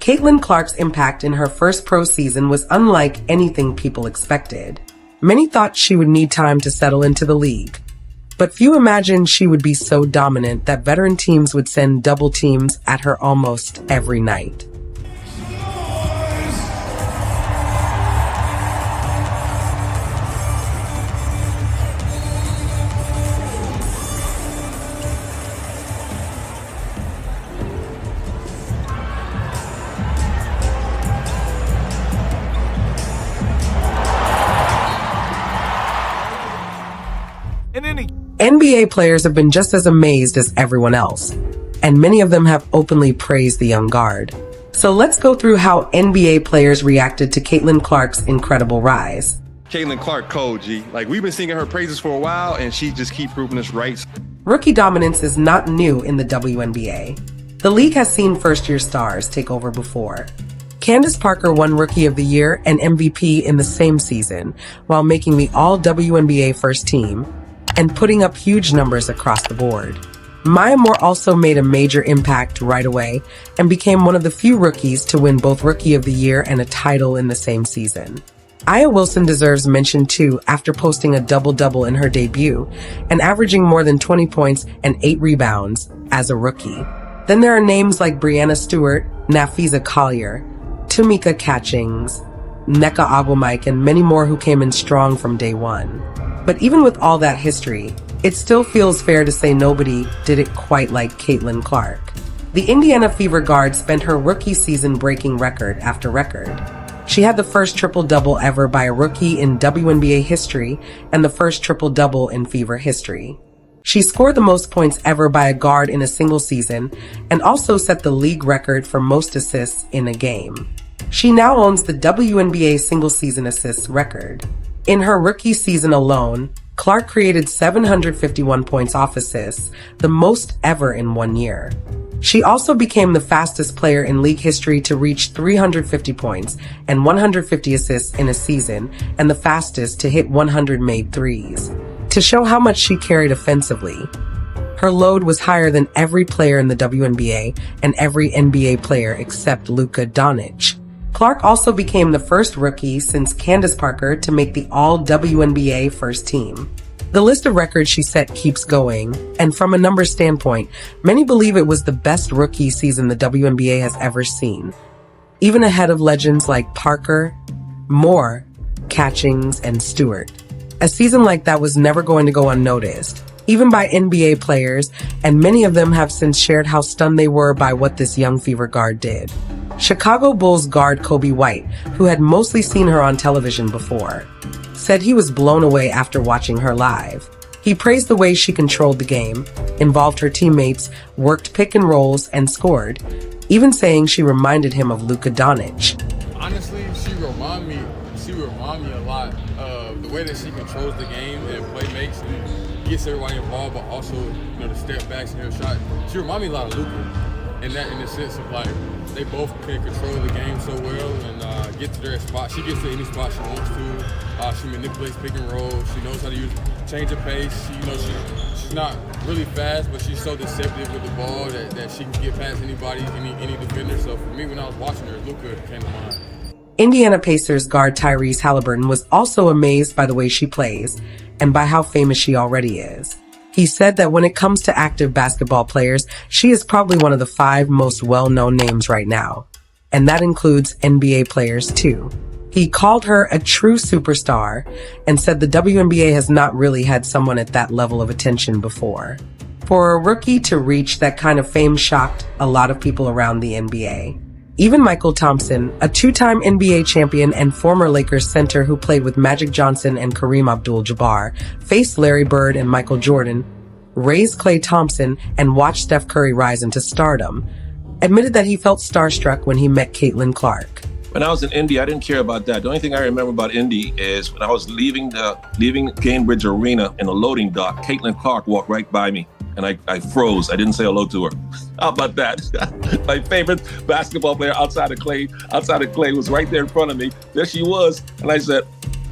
Caitlin Clark's impact in her first pro season was unlike anything people expected. Many thought she would need time to settle into the league, but few imagined she would be so dominant that veteran teams would send double teams at her almost every night. NBA players have been just as amazed as everyone else, and many of them have openly praised the young guard. So let's go through how NBA players reacted to Caitlin Clark's incredible rise. Caitlin Clark, cold, G. Like, we've been singing her praises for a while, and she just keeps proving us right. Rookie dominance is not new in the WNBA. The league has seen first-year stars take over before. Candace Parker won Rookie of the Year and MVP in the same season, while making the All-WNBA first team and putting up huge numbers across the board. Maya Moore also made a major impact right away and became one of the few rookies to win both Rookie of the Year and a title in the same season. Aya Wilson deserves mention too after posting a double-double in her debut and averaging more than 20 points and 8 rebounds as a rookie. Then there are names like Breanna Stewart, Nafisa Collier, Tamika Catchings, Nneka Agwamike, and many more who came in strong from day one. But even with all that history, it still feels fair to say nobody did it quite like Caitlin Clark. The Indiana Fever guard spent her rookie season breaking record after record. She had the first triple-double ever by a rookie in WNBA history and the first triple-double in Fever history. She scored the most points ever by a guard in a single season and also set the league record for most assists in a game. She now owns the WNBA single-season assists record. In her rookie season alone, Clark created 751 points off assists, the most ever in one year. She also became the fastest player in league history to reach 350 points and 150 assists in a season, and the fastest to hit 100 made threes. To show how much she carried offensively, her load was higher than every player in the WNBA and every NBA player except Luka Doncic. Clark also became the first rookie since Candace Parker to make the All-WNBA first team. The list of records she set keeps going, and from a numbers standpoint, many believe it was the best rookie season the WNBA has ever seen, even ahead of legends like Parker, Moore, Catchings, and Stewart. A season like that was never going to go unnoticed, even by NBA players, and many of them have since shared how stunned they were by what this young Fever guard did. Chicago Bulls guard Kobe White, who had mostly seen her on television before, said he was blown away after watching her live. He praised the way she controlled the game, involved her teammates, worked pick and rolls, and scored, even saying she reminded him of Luka Doncic. Honestly, she remind me a lot of the way that she controls the game and play makes and gets everybody involved, but also, the step backs and her shot. She remind me a lot of Luka. In the sense of like they both can control the game so well and get to their spot. She gets to any spot she wants to. She manipulates pick and roll. She knows how to change of pace. She's not really fast, but she's so deceptive with the ball that she can get past anybody, any defender. So for me, when I was watching her, Luka came to mind. Indiana Pacers guard Tyrese Halliburton was also amazed by the way she plays and by how famous she already is. He said that when it comes to active basketball players, she is probably one of the 5 most well-known names right now. And that includes NBA players too. He called her a true superstar and said the WNBA has not really had someone at that level of attention before. For a rookie to reach that kind of fame shocked a lot of people around the NBA. Even Michael Thompson, a 2-time NBA champion and former Lakers center who played with Magic Johnson and Kareem Abdul-Jabbar, faced Larry Bird and Michael Jordan, raised Klay Thompson, and watched Steph Curry rise into stardom, admitted that he felt starstruck when he met Caitlin Clark. When I was in Indy, I didn't care about that. The only thing I remember about Indy is when I was leaving Cambridge Arena in a loading dock, Caitlin Clark walked right by me. And I froze. I didn't say hello to her. How about that? My favorite basketball player outside of Klay was right there in front of me. There she was. And I said,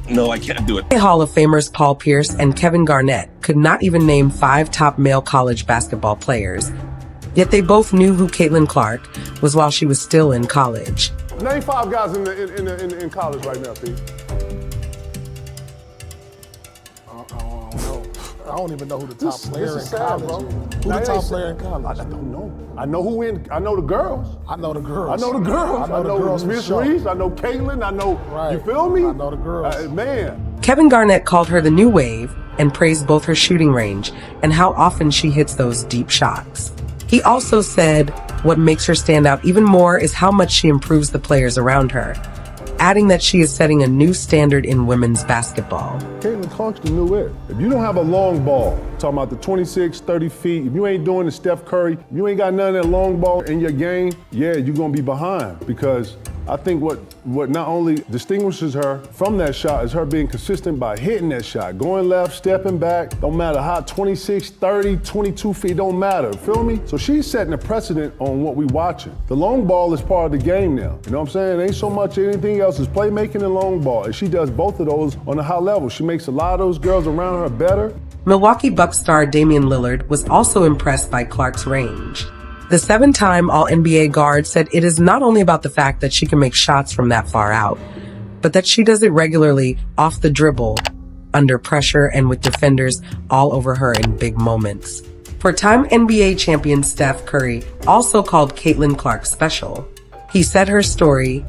no, I can't do it. Hall of Famers Paul Pierce and Kevin Garnett could not even name 5 top male college basketball players, Yet they both knew who Caitlin Clark was while she was still in college. Name 5 guys in college right now, Pete. I don't even know who the top player in sad, college bro. is. Who the top player in college? I don't know. I know the girls. I know the girls. I know the girls. I know the girls. Miss Reese. I know Caitlin. I know. Right. You feel me? I know the girls. Man. Kevin Garnett called her the new wave and praised both her shooting range and how often she hits those deep shots. He also said what makes her stand out even more is how much she improves the players around her, adding that she is setting a new standard in women's basketball. Caitlin Clark's the new it. If you don't have a long ball, talking about the 26, 30 feet, if you ain't doing the Steph Curry, if you ain't got none of that long ball in your game, yeah, you're gonna be behind. Because I think what not only distinguishes her from that shot is her being consistent by hitting that shot, going left, stepping back, don't matter how 26, 30, 22 feet, don't matter, feel me? So she's setting a precedent on what we watching. The long ball is part of the game now, you know what I'm saying? It ain't so much anything else, it's playmaking and long ball, and she does both of those on a high level. She makes a lot of those girls around her better. Milwaukee Bucks star Damian Lillard was also impressed by Clark's range. The 7-time All-NBA guard said it is not only about the fact that she can make shots from that far out, but that she does it regularly off the dribble, under pressure, and with defenders all over her in big moments. Four-time NBA champion Steph Curry also called Caitlin Clark special. He said her story,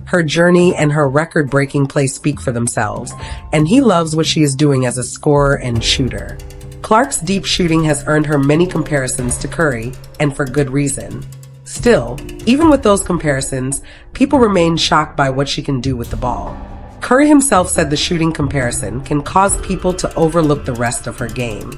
her journey, and her record-breaking play speak for themselves, and he loves what she is doing as a scorer and shooter. Clark's deep shooting has earned her many comparisons to Curry, and for good reason. Still, even with those comparisons, people remain shocked by what she can do with the ball. Curry himself said the shooting comparison can cause people to overlook the rest of her game.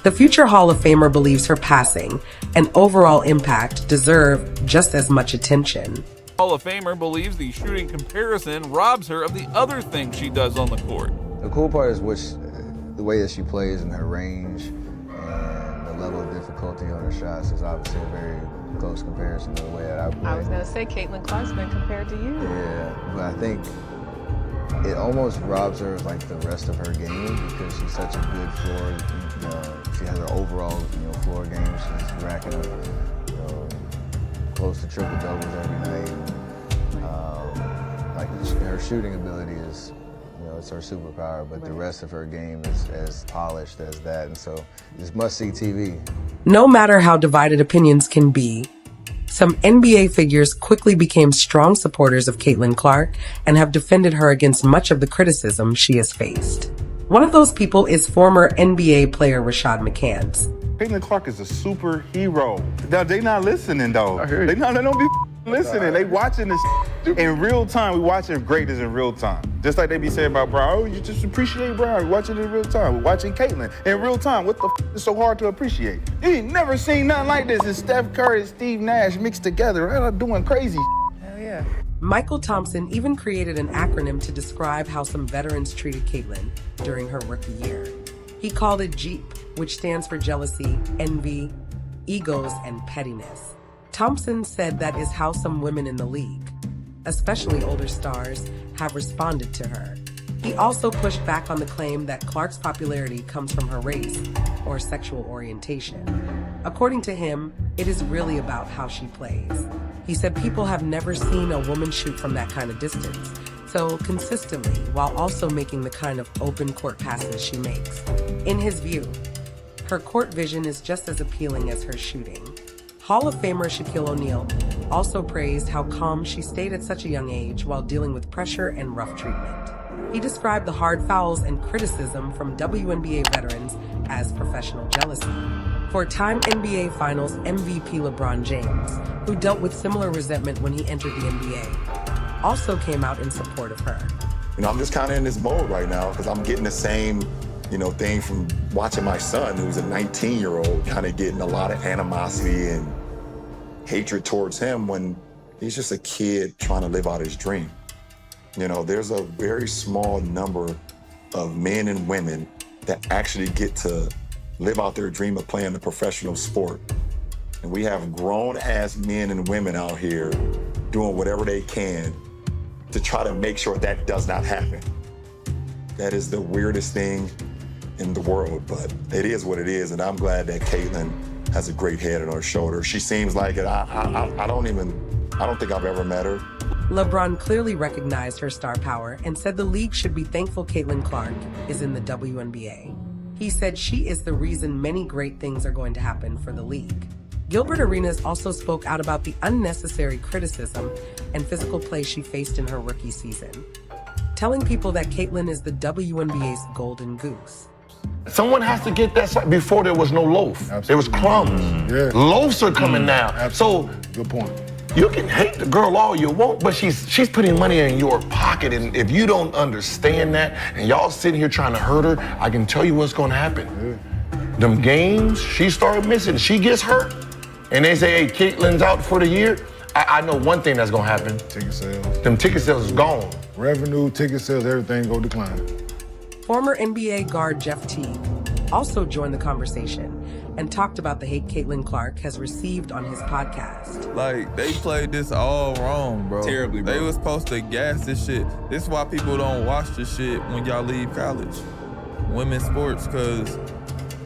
The future Hall of Famer believes her passing and overall impact deserve just as much attention. Hall of Famer believes the shooting comparison robs her of the other things she does on the court. The cool part is the way that she plays and her range and the level of difficulty on her shots is obviously a very close comparison to the way that I play. I was going to say Caitlin Clark's been compared to you. Yeah, but I think it almost robs her of like the rest of her game because she's such a good floor. She has an overall floor game. She's racking up close to triple doubles every night. Her shooting ability is. It's her superpower, but the rest of her game is as polished as that, and so it's must-see TV. No matter how divided opinions can be, some NBA figures quickly became strong supporters of Caitlin Clark and have defended her against much of the criticism she has faced. One of those people is former NBA player Rashad McCants. Caitlin Clark is a superhero. Now, they not listening, though. They don't be listening. They watching this in real time. We watching greatness in real time. Just like they be saying about Brown. Oh, you just appreciate Brown. We're watching it in real time. We're watching Caitlin in real time. What the is so hard to appreciate? You ain't never seen nothing like this. It's Steph Curry and Steve Nash mixed together. They're doing crazy. Hell yeah. Michael Thompson even created an acronym to describe how some veterans treated Caitlin during her rookie year. He called it JEEP, which stands for jealousy, envy, egos, and pettiness. Thompson said that is how some women in the league, especially older stars, have responded to her. He also pushed back on the claim that Clark's popularity comes from her race or sexual orientation. According to him, it is really about how she plays. He said people have never seen a woman shoot from that kind of distance, so consistently, while also making the kind of open court passes she makes. In his view, her court vision is just as appealing as her shooting. Hall of Famer Shaquille O'Neal also praised how calm she stayed at such a young age while dealing with pressure and rough treatment. He described the hard fouls and criticism from WNBA veterans as professional jealousy. Four-time NBA Finals MVP LeBron James, who dealt with similar resentment when he entered the NBA, also came out in support of her. I'm just kind of in this mode right now because I'm getting the same, thing from watching my son, who's a 19-year-old, kind of getting a lot of animosity and hatred towards him when he's just a kid trying to live out his dream. There's a very small number of men and women that actually get to live out their dream of playing a professional sport. And we have grown-ass men and women out here doing whatever they can to try to make sure that does not happen. That is the weirdest thing in the world, but it is what it is, and I'm glad that Caitlin has a great head on her shoulder. She seems like it. I don't think I've ever met her. LeBron clearly recognized her star power and said the league should be thankful Caitlin Clark is in the WNBA. He said she is the reason many great things are going to happen for the league. Gilbert Arenas also spoke out about the unnecessary criticism and physical play she faced in her rookie season, telling people that Caitlin is the WNBA's golden goose. Someone has to get that side. Before there was no loaf. Absolutely. There was crumbs. Yeah. Loaves are coming now. Absolutely. So good point. you can hate the girl all you want, but she's putting money in your pocket, and if you don't understand that, and y'all sitting here trying to hurt her, I can tell you what's going to happen. Yeah. Them games she started missing, she gets hurt, and they say, hey, Caitlin's out for the year. I know one thing that's going to happen. Ticket sales. Them ticket sales is gone. Revenue, ticket sales, everything go decline. Former NBA guard Jeff Teague also joined the conversation and talked about the hate Caitlin Clark has received on his podcast. Like, they played this all wrong, bro. Terribly, bro. They was supposed to gas this shit. This is why people don't watch this shit when y'all leave college. Women's sports, because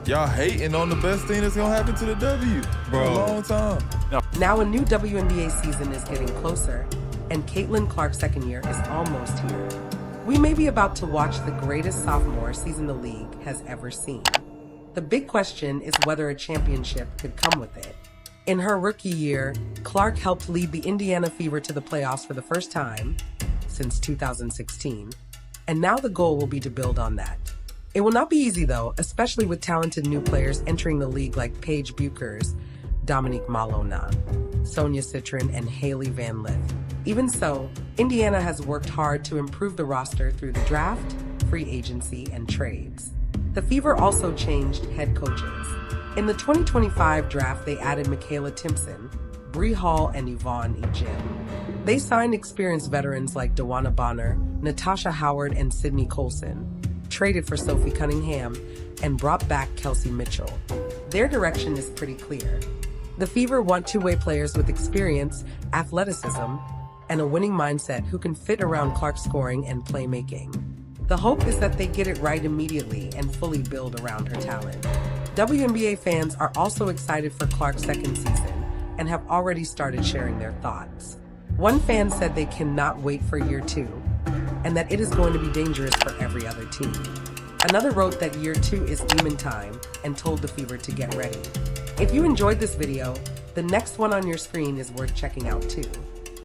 y'all hating on the best thing that's gonna happen to the W for a long time. Now a new WNBA season is getting closer, and Caitlin Clark's second year is almost here. We may be about to watch the greatest sophomore season the league has ever seen. The big question is whether a championship could come with it. In her rookie year, Clark helped lead the Indiana Fever to the playoffs for the first time since 2016, and now the goal will be to build on that. It will not be easy though, especially with talented new players entering the league like Paige Buchers, Dominique Malona, Sonia Citron, and Haley Van Lith. Even so, Indiana has worked hard to improve the roster through the draft, free agency, and trades. The Fever also changed head coaches. In the 2025 draft, they added Michaela Timpson, Bree Hall, and Yvonne Ejim. They signed experienced veterans like Dewana Bonner, Natasha Howard, and Sydney Colson, traded for Sophie Cunningham, and brought back Kelsey Mitchell. Their direction is pretty clear. The Fever want two-way players with experience, athleticism, and a winning mindset who can fit around Clark's scoring and playmaking. The hope is that they get it right immediately and fully build around her talent. WNBA fans are also excited for Clark's second season and have already started sharing their thoughts. One fan said they cannot wait for year 2 and that it is going to be dangerous for every other team. Another wrote that year 2 is demon time and told the Fever to get ready. If you enjoyed this video, the next one on your screen is worth checking out too.